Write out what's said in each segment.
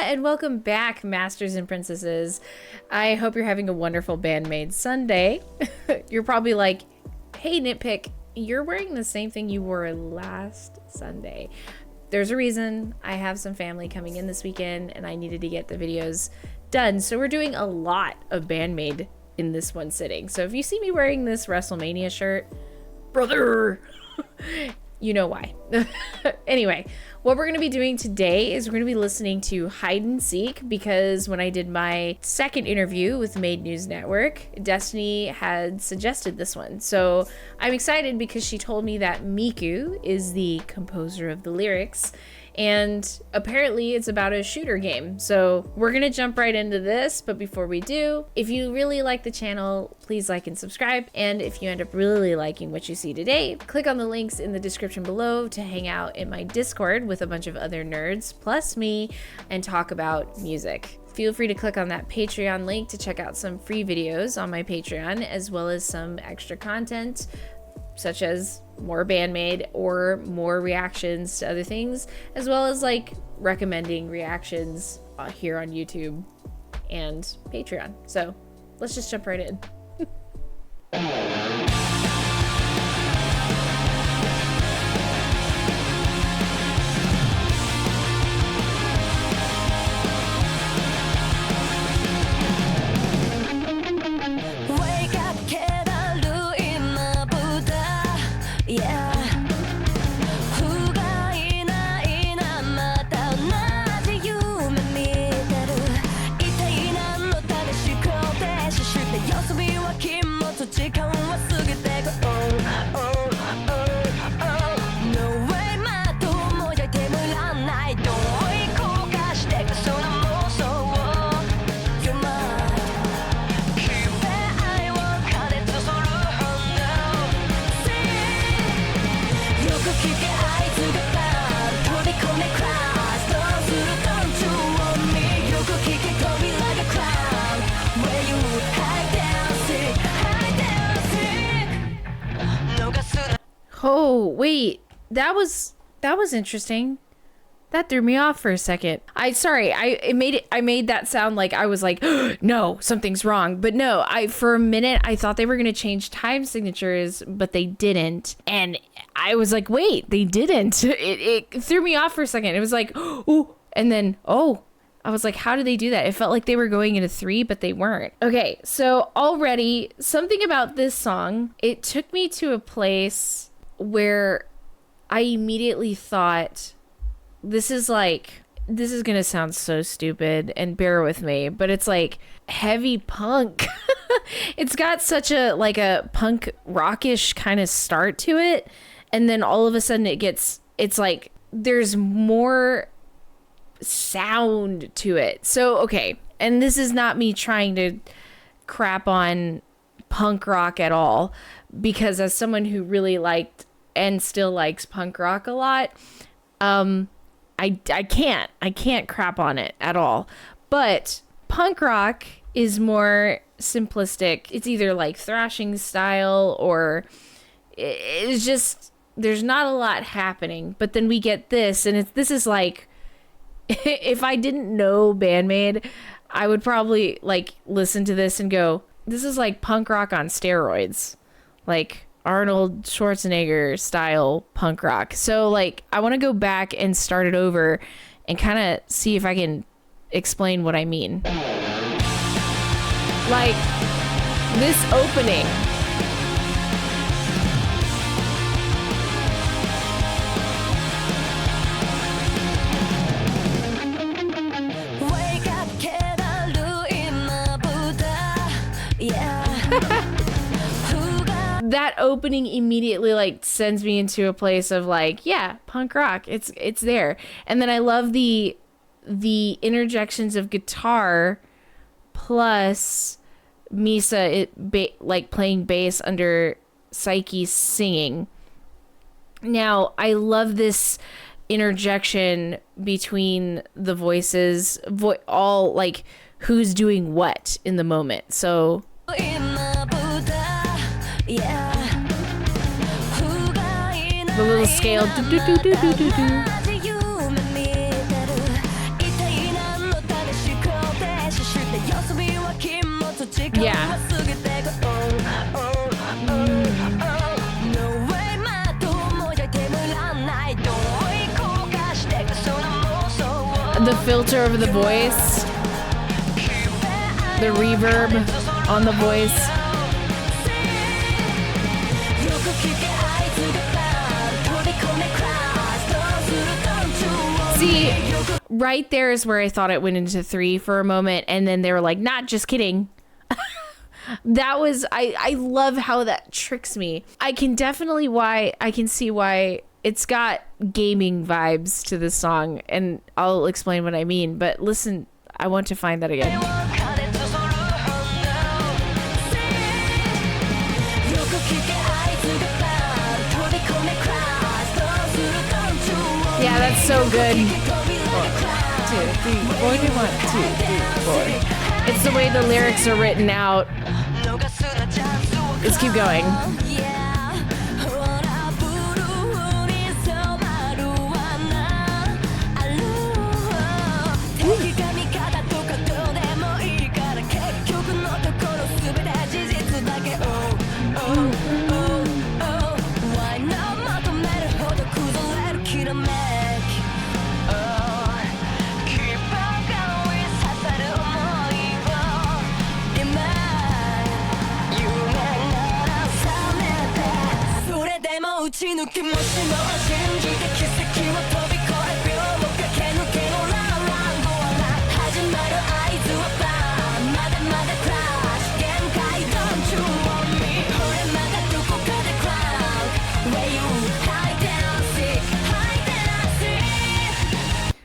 and welcome back, Masters and Princesses. I hope you're having a wonderful BAND-MAID Sunday. You're probably like, hey NittPicc, you're wearing the same thing you wore last Sunday. There's a reason. I have some family coming in this weekend and I needed to get the videos done. So we're doing a lot of BAND-MAID in this one sitting. So if you see me wearing this WrestleMania shirt, brother, you know why. Anyway, what we're going to be doing today is we're going to be listening to Hide and Seek, because when I did my second interview with Made News Network, Destiny had suggested this one. So I'm excited because she told me that Miku is the composer of the lyrics, and apparently it's about a shooter game. So we're gonna jump right into this, but before we do, if you really like the channel, please like and subscribe. And if you end up really liking what you see today, click on the links in the description below to hang out in my Discord with a bunch of other nerds, plus me, and talk about music. Feel free to click on that Patreon link to check out some free videos on my Patreon, as well as some extra content, such as more BAND-MAID or more reactions to other things, as well as like recommending reactions here on YouTube and Patreon. So let's just jump right in. Oh, wait, that was interesting. That threw me off for a second. I made that sound like I was like, no, something's wrong. But no, for a minute I thought they were going to change time signatures, but they didn't. And I was like, wait, they didn't. It threw me off for a second. It was like, oh, and then, oh, I was like, how did they do that? It felt like they were going into 3, but they weren't. Okay, so already something about this song, it took me to a place where I immediately thought, this is gonna sound so stupid, and bear with me, but it's like heavy punk. It's got such a punk rockish kind of start to it, and then all of a sudden it's like there's more sound to it. So okay, and this is not me trying to crap on punk rock at all, because as someone who really liked and still likes punk rock a lot, I can't crap on it at all. But punk rock is more simplistic. It's either like thrashing style, or it's just, there's not a lot happening. But then we get this, and this is like, if I didn't know BAND-MAID, I would probably like listen to this and go, this is like punk rock on steroids, like Arnold Schwarzenegger style punk rock. So like, I want to go back and start it over and kind of see if I can explain what I mean. Like this opening, that opening immediately like sends me into a place of like, yeah, punk rock. It's there. And then I love the interjections of guitar plus Misa like playing bass under Psyche singing. Now, I love this interjection between the voices, all like who's doing what in the moment. So the little scale. Yeah. The filter over the voice, the reverb on the voice. See, right there is where I thought it went into 3 for a moment, and then they were like, "Not just kidding." That was, I love how that tricks me. I can see why it's got gaming vibes to this song, and I'll explain what I mean, but listen, I want to find that again. Yeah, that's so good. 1, 2, 3, 4, 1, 2, 3, 4. It's the way the lyrics are written out. Let's keep going.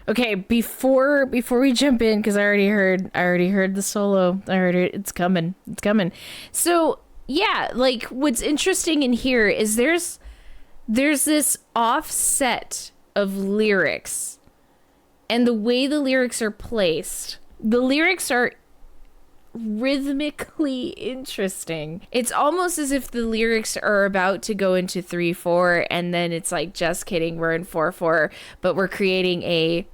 Okay, before we jump in, because I already heard the solo. I heard it. It's coming. So yeah, like what's interesting in here is there's this offset of lyrics, and the way the lyrics are placed. The lyrics are rhythmically interesting. It's almost as if the lyrics are about to go into 3/4, and then it's like, just kidding, we're in 4/4, but we're creating a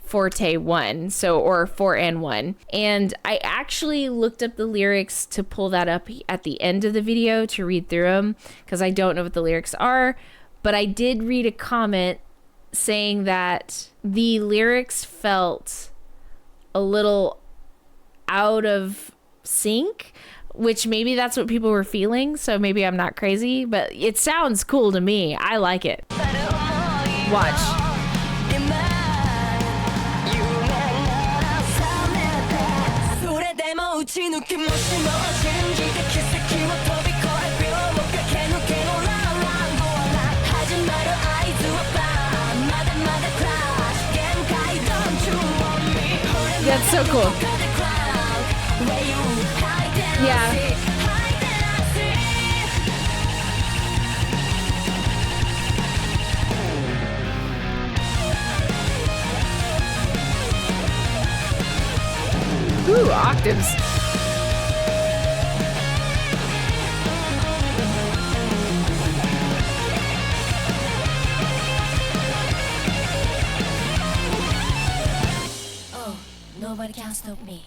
forte 1, so, or 4 and 1. And I actually looked up the lyrics to pull that up at the end of the video to read through them, because I don't know what the lyrics are, but I did read a comment saying that the lyrics felt a little out of sync, which maybe that's what people were feeling, so maybe I'm not crazy, but it sounds cool to me. I like it. Watch. That's so cool. Yeah. Ooh, octaves. Oh, nobody can stop me.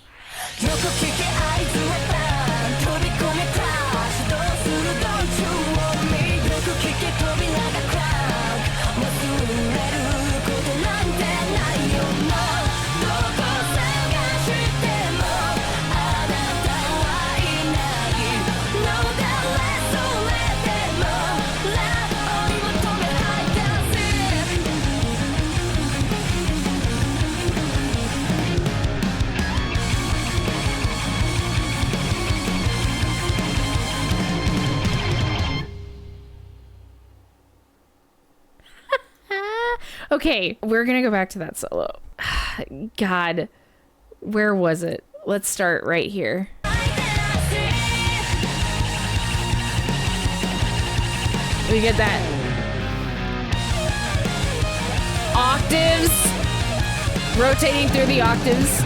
Okay, we're gonna go back to that solo. God, where was it? Let's start right here. We get that octaves, rotating through the octaves.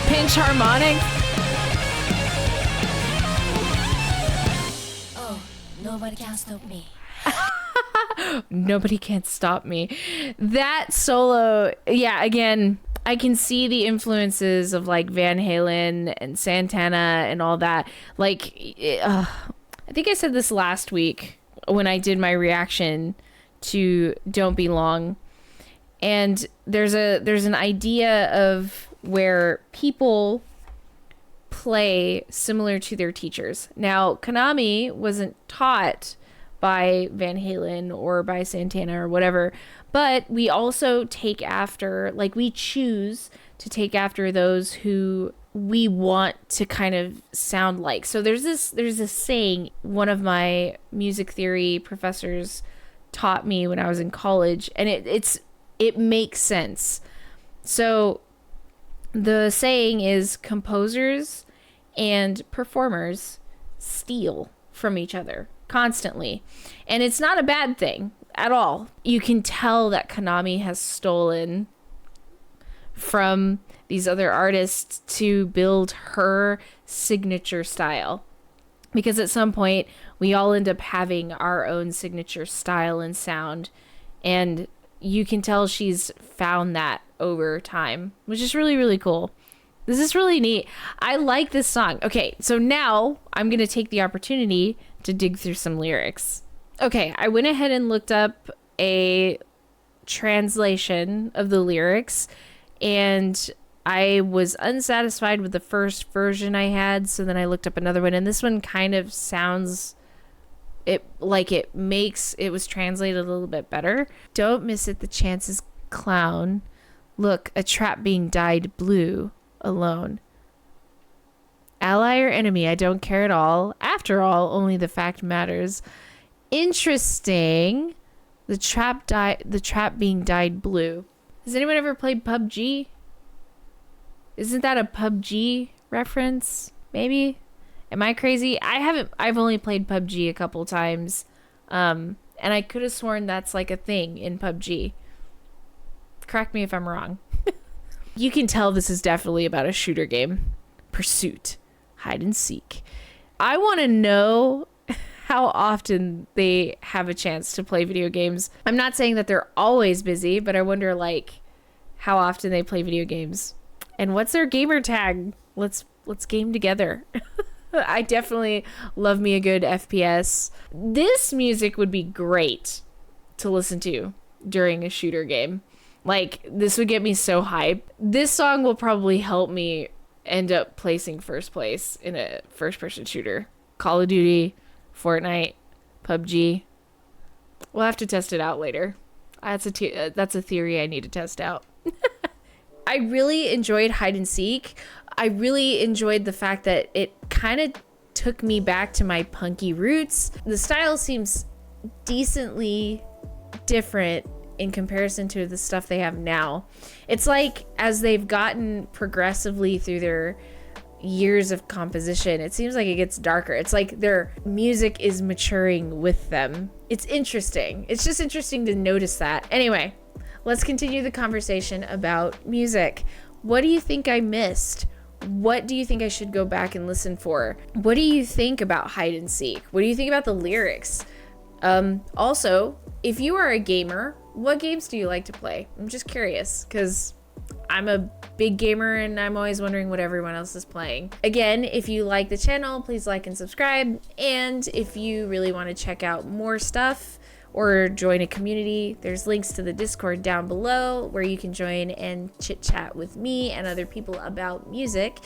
Pinch harmonic. Oh, nobody can stop me. Nobody can stop me. That solo, yeah, again, I can see the influences of like Van Halen and Santana and all that. Like, I think I said this last week when I did my reaction to Don't Be Long. And there's an idea of where people play similar to their teachers. Now, Konami wasn't taught by Van Halen or by Santana or whatever, but we also take after, like, we choose to take after those who we want to kind of sound like. So there's this saying one of my music theory professors taught me when I was in college, and it makes sense. So the saying is composers and performers steal from each other constantly. And it's not a bad thing at all. You can tell that Konami has stolen from these other artists to build her signature style. Because at some point, we all end up having our own signature style and sound. And you can tell she's found that over time, which is really, really cool. This is really neat. I like this song. Okay, so now I'm going to take the opportunity to dig through some lyrics. Okay, I went ahead and looked up a translation of the lyrics, and I was unsatisfied with the first version I had, so then I looked up another one, and this one kind of sounds it was translated a little bit better. Don't miss it, the chances, clown. Look, a trap being dyed blue. Alone. Ally or enemy, I don't care at all. After all, only the fact matters. Interesting. The trap being dyed blue. Has anyone ever played PUBG? Isn't that a PUBG reference? Maybe? Am I crazy? I've only played PUBG a couple times. And I could have sworn that's like a thing in PUBG. Correct me if I'm wrong. You can tell this is definitely about a shooter game. Pursuit. Hide and seek. I want to know how often they have a chance to play video games. I'm not saying that they're always busy, but I wonder, like, how often they play video games. And what's their gamer tag? Let's game together. I definitely love me a good FPS. This music would be great to listen to during a shooter game. Like, this would get me so hyped. This song will probably help me end up placing first place in a first-person shooter. Call of Duty, Fortnite, PUBG. We'll have to test it out later. That's a theory I need to test out. I really enjoyed Hide and Seek. I really enjoyed the fact that it kind of took me back to my punky roots. The style seems decently different in comparison to the stuff they have now. It's like as they've gotten progressively through their years of composition, it seems like it gets darker. It's like their music is maturing with them. It's interesting. It's just interesting to notice that. Anyway, let's continue the conversation about music. What do you think I missed? What do you think I should go back and listen for? What do you think about Hide and Seek? What do you think about the lyrics? Also, if you are a gamer, what games do you like to play? I'm just curious because I'm a big gamer and I'm always wondering what everyone else is playing. Again, if you like the channel, please like and subscribe. And if you really want to check out more stuff or join a community, there's links to the Discord down below where you can join and chit chat with me and other people about music.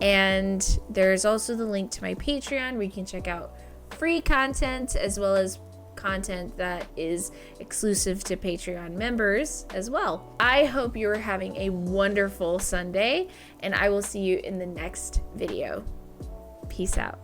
And there's also the link to my Patreon where you can check out free content as well as content that is exclusive to Patreon members as well. I hope you're having a wonderful Sunday, and I will see you in the next video. Peace out.